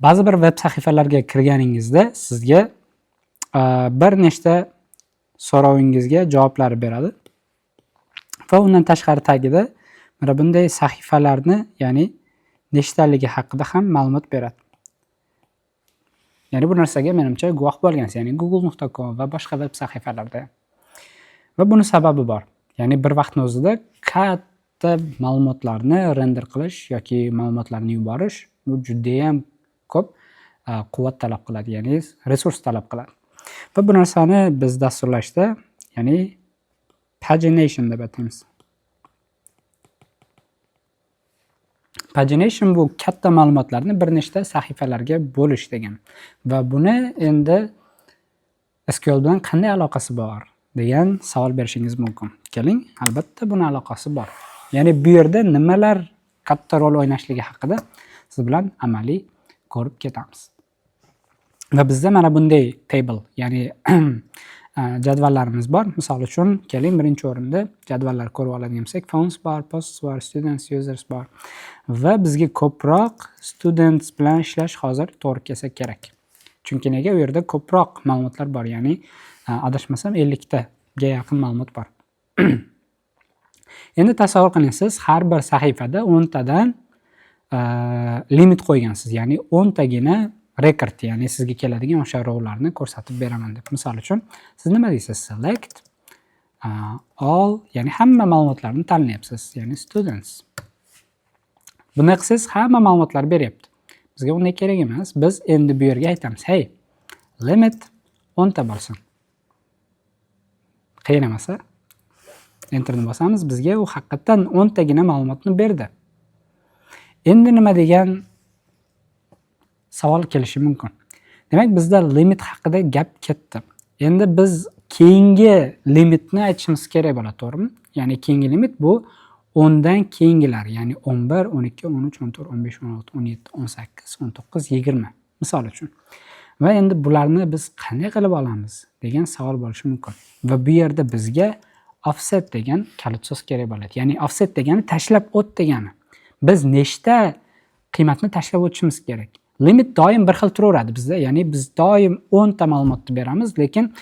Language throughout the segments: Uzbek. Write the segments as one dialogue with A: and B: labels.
A: ba'zi bir web sahifalarga kirganingizda sizga bir nechta so'rovingizga javoblar beradi va undan tashqari tagida mana bunday sahifalarni, ya'ni nechtaligi haqida ham ma'lumot beradi. Ya'ni bu narsaga menimcha guvoh bo'lgansiz, ya'ni google.com va boshqa web sahifalarda. Va buni sababi bor. Ya'ni bir vaqtning o'zida katta ma'lumotlarni render qilish yoki ma'lumotlarni yuborish bu juda ham ko'p quvvat talab qiladi, ya'ni resurs talab qiladi. Va bu narsani biz dasturlashda, ya'ni pagination deb ataymiz. Pagination bu katta ma'lumotlarni bir nechta sahifalarga bo'lish degan. Va buni endi SQL bilan qanday aloqasi bor degan savol berishingiz mumkin. Keling, albatta buni aloqasi bor. Ya'ni bu yerda nimalar katta rol o'ynashligi haqida siz bilan amaliy ko'rib ketamiz. Va bizda mana bunday table, ya'ni jadvallarimiz bor. Misol uchun, keling birinchi o'rinda jadvallar ko'rib oladigan bo'lsak, phones bor, posts bor, students, users bor. Va bizga ko'proq students bilan ishlash hozir to'g'ri kelsa kerak. Chunki nega? U yerda ko'proq ma'lumotlar bor, ya'ni adashmasam 50 taga yaqin ma'lumot bor. Endi tasavvur qiling, siz har bir sahifada 10 tadan limit qo'ygansiz, ya'ni 10 tagina rekord, ya'ni sizga keladigan o'sha rowlarni ko'rsatib beraman deb. Misol uchun, siz nima deysiz? Select all, ya'ni hamma ma'lumotlarni tanlayapsiz, ya'ni students. Bunday qilsangiz hamma ma'lumotlar beryapti. Bizga unday kerak emas. Biz endi bu yerga aytamiz, hey, limit 10 ta bo'lsin. Qiyin emas, enterni bosamiz, bizga u haqiqatan 10 tagina ma'lumotni berdi. Endi nima degan savol kelishi mumkin. Demak, bizda limit haqida gap ketdi. Endi biz keyingi limitni aytishimiz kerak bo'ladi, to'g'rimi? Ya'ni keyingi limit bu 10 dan keyingilar, ya'ni 11, 12, 13, 14, 15, 16, 17, 18, 19, 20 misol uchun. Va endi bularni biz qanday qilib olamiz degan savol bo'lishi mumkin. Va bu yerda bizga offset degan kalit so'z kerak bo'ladi. Ya'ni offset degani tashlab o't degani. Biz nechta qiymatni tashlab o'tishimiz kerak. Limit doim bir xil turaveradi bizda, ya'ni biz doim 10 ta ma'lumotni beramiz, lekin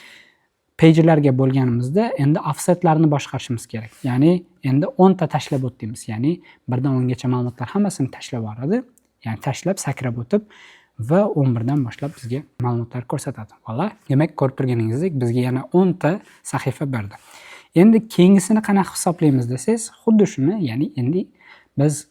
A: page'larga bo'lganimizda endi offsetlarni boshqarishimiz kerak. Ya'ni endi 10 ta tashlab o'tdimiz, ya'ni 1 dan 10 gacha ma'lumotlar hammasini tashlab yuboradi, ya'ni tashlab sakrab o'tib va 11 dan boshlab bizga ma'lumotlar ko'rsatadi. Vola, demak ko'rib turganingizdek bizga yana 10 ta sahifa berdi. Endi keyingisini qanaqa hisoblaymiz desangiz, xuddi shuni, ya'ni endi biz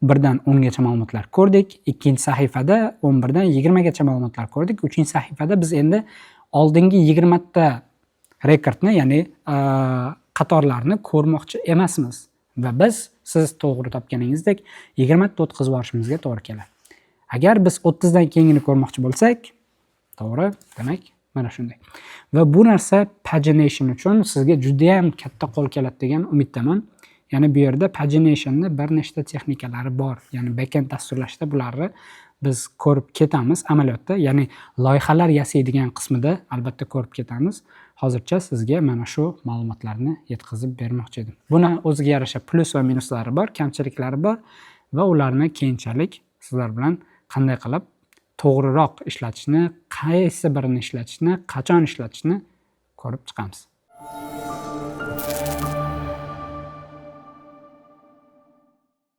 A: 1 dan 10 gacha ma'lumotlar ko'rdik, ikkinchi sahifada 11 dan 20 gacha ma'lumotlar ko'rdik, uchinchi sahifada biz endi oldingi 20 ta rekordni, ya'ni qatorlarni ko'rmoqchi emasmiz. Va biz siz to'g'ri topganingizdek 20 ta o'tkazib yuborishimizga to'g'ri keladi. Agar biz 30 dan keyingini ko'rmoqchi bo'lsak, to'g'ri, demak mana shunday. Va bu narsa pagination uchun sizga juda ham katta qo'l keladi degan umiddaman. Ya'ni bu yerda paginationni bir nechta texnikalari bor. Ya'ni backend dasturlashda bularni biz ko'rib ketamiz amaliyotda. Ya'ni loyihalar yasaydigan qismida albatta ko'rib ketamiz. Hozircha sizga mana shu ma'lumotlarni yetkazib bermoqchi edim. Buni o'ziga yarasha plus va minuslari bor, kamchiliklari bor va ularni keyinchalik sizlar bilan qanday qilib to'g'riroq ishlatishni, qaysi birini ishlatishni, qachon ishlatishni ko'rib chiqamiz.